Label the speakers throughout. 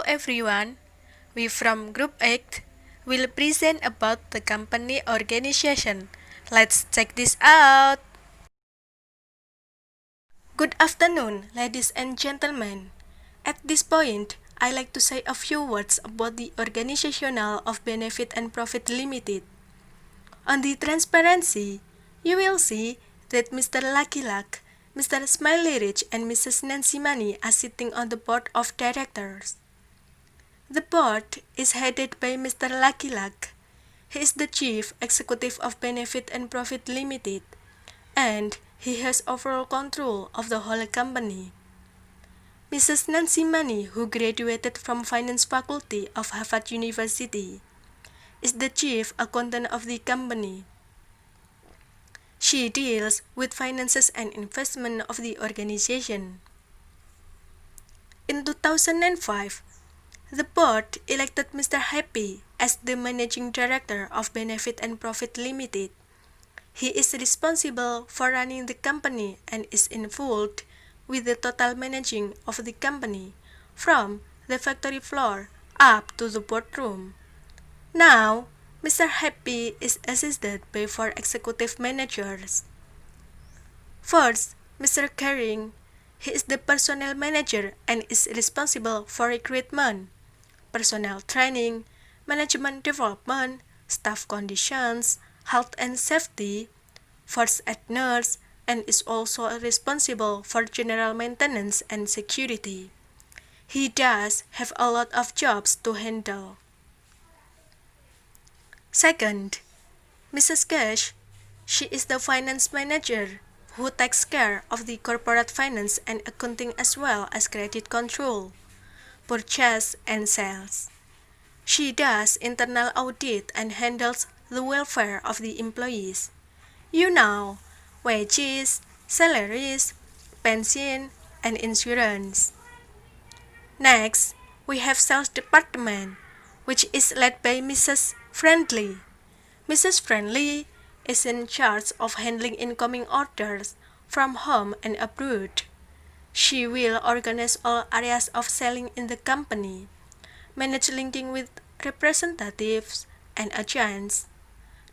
Speaker 1: everyone, we from Group 8 will present about the company organization. Let's check this out. Good afternoon, ladies and gentlemen. At this point, I like to say a few words about the organizational of Benefit and Profit Limited. On the transparency, you will see that Mr. Lucky Luck, Mr. Smiley Rich, and Mrs. Nancy Money are sitting on the board of directors. The board is headed by Mr. Lucky Luck. He is the chief executive of Benefit and Profit Limited, and he has overall control of the whole company. Mrs. Nancy Money, who graduated from Finance Faculty of Harvard University, is the chief accountant of the company. She deals with finances and investment of the organization. In 2005, the board elected Mr. Happy as the managing director of Benefit and Profit Limited. He is responsible for running the company and is involved with the total managing of the company, from the factory floor up to the boardroom. Now, Mr. Happy is assisted by 4 executive managers. First, Mr. Caring. He is the personnel manager and is responsible for recruitment, personnel training, management development, staff conditions, health and safety, first aid nurse, and is also responsible for general maintenance and security. He does have a lot of jobs to handle. Second, Mrs. Cash. She is the finance manager who takes care of the corporate finance and accounting as well as credit control, purchase, and sales. She does internal audit and handles the welfare of the employees. You know, wages, salaries, pension, and insurance. Next, we have sales department, which is led by Mrs. Friendly. Mrs. Friendly is in charge of handling incoming orders from home and abroad. She will organize all areas of selling in the company, manage linking with representatives and agents,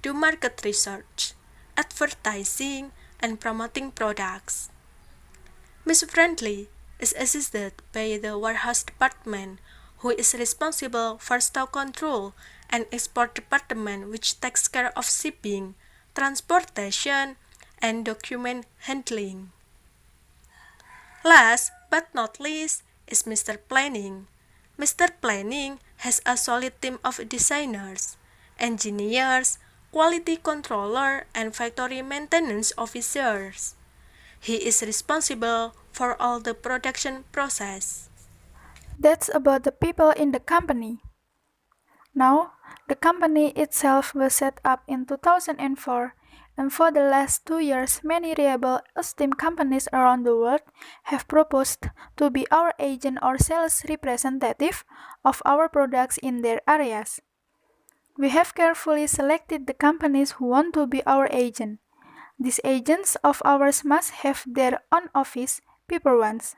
Speaker 1: do market research, advertising, and promoting products. Ms. Friendly is assisted by the warehouse department, who is responsible for stock control, and export department, which takes care of shipping, transportation, and document handling. Last but not least is Mr. Planning. Mr. Planning has a solid team of designers, engineers, quality controller, and factory maintenance officers. He is responsible for all the production process.
Speaker 2: That's about the people in the company. Now, the company itself was set up in 2004, and for the last 2 years, many reliable, esteemed companies around the world have proposed to be our agent or sales representative of our products in their areas. We have carefully selected the companies who want to be our agent. These agents of ours must have their own office, paper ones.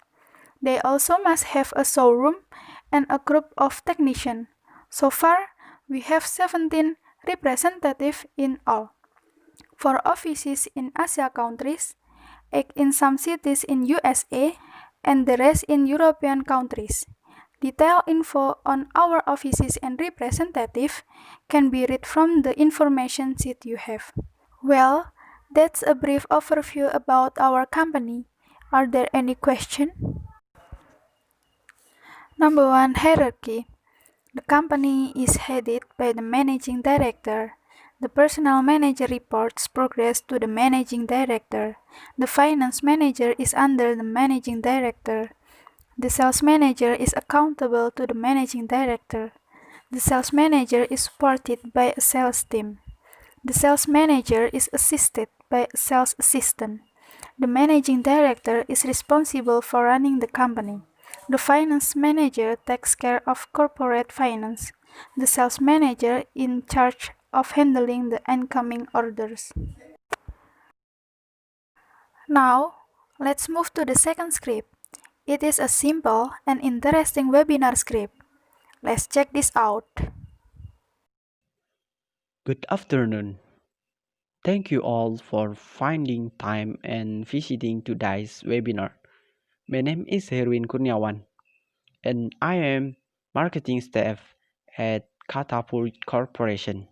Speaker 2: They also must have a showroom and a group of technicians. So far, we have 17 representatives in all. 4 offices in Asia countries, 8 in some cities in USA, and the rest in European countries. Detailed info on our offices and representatives can be read from the information sheet you have. Well, that's a brief overview about our company. Are there any questions? Number 1. Hierarchy. The company is headed by the managing director. The personnel manager reports progress to the managing director. The finance manager is under the managing director. The sales manager is accountable to the managing director. The sales manager is supported by a sales team. The sales manager is assisted by a sales assistant. The managing director is responsible for running the company. The finance manager takes care of corporate finance. The sales manager in charge of handling the incoming orders. Now, let's move to the second script. It is a simple and interesting webinar script. Let's check this out.
Speaker 3: Good afternoon. Thank you all for finding time and visiting today's webinar. My name is Herwin Kurniawan, and I am marketing staff at Catapult Corporation.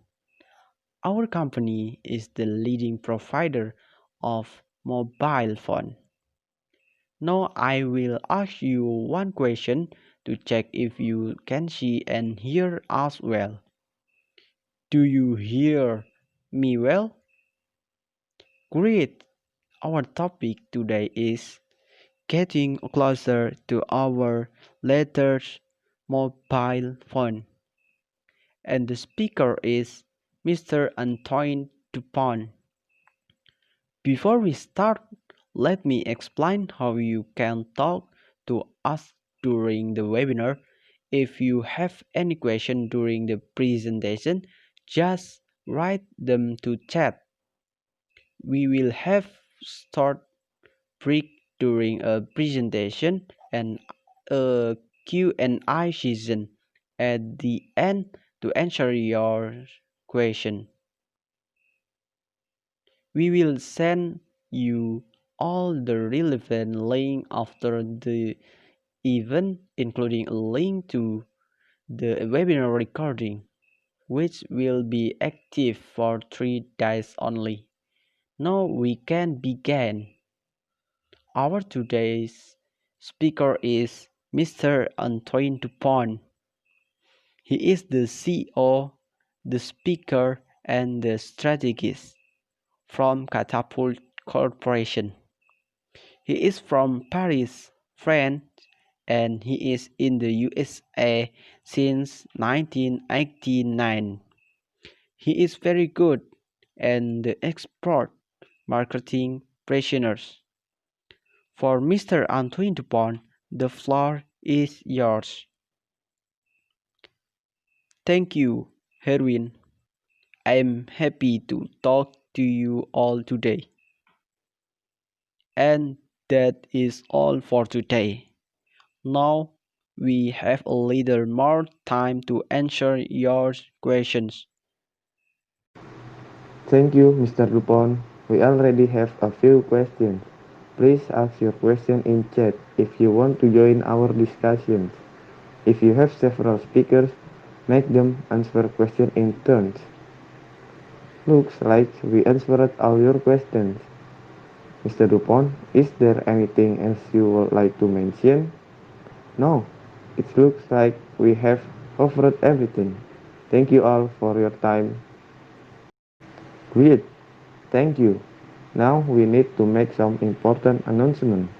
Speaker 3: Our company is the leading provider of mobile phone. Now I will ask you one question to check if you can see and hear us well. Do you hear me well? Great. Our topic today is getting closer to our latest mobile phone, and the speaker is Mr. Antoine Dupont. Before we start, let me explain how you can talk to us during the webinar. If you have any question during the presentation, just write them to chat. We will have start break during a presentation and a Q&A session at the end to answer your question. We will send you all the relevant links after the event, including a link to the webinar recording, which will be active for 3 days only. Now we can begin. Our today's speaker is Mr. Antoine Dupont. He is the CEO, the speaker, and the strategist from Catapult Corporation. He is from Paris, France, and he is in the USA since 1989. He is very good and the expert marketing practitioners. For Mr. Antoine Dupont, the floor is yours. Thank you, Herwin. I am happy to talk to you all today. And that is all for today. Now we have a little more time to answer your questions.
Speaker 4: Thank you, Mr. Dupont. We already have a few questions. Please ask your question in chat if you want to join our discussions. If you have several speakers, make them answer questions in turns. Looks like we answered all your questions. Mr. Dupont, is there anything else you would like to mention? No, it looks like we have covered everything. Thank you all for your time. Great, thank you. Now we need to make some important announcement.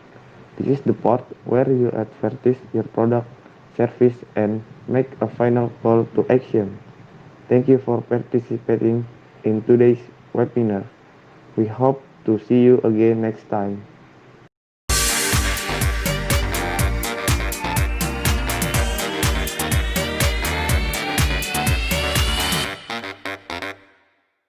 Speaker 4: This is the part where you advertise your product, service, and make a final call to action. Thank you for participating in today's webinar. We hope to see you again next time.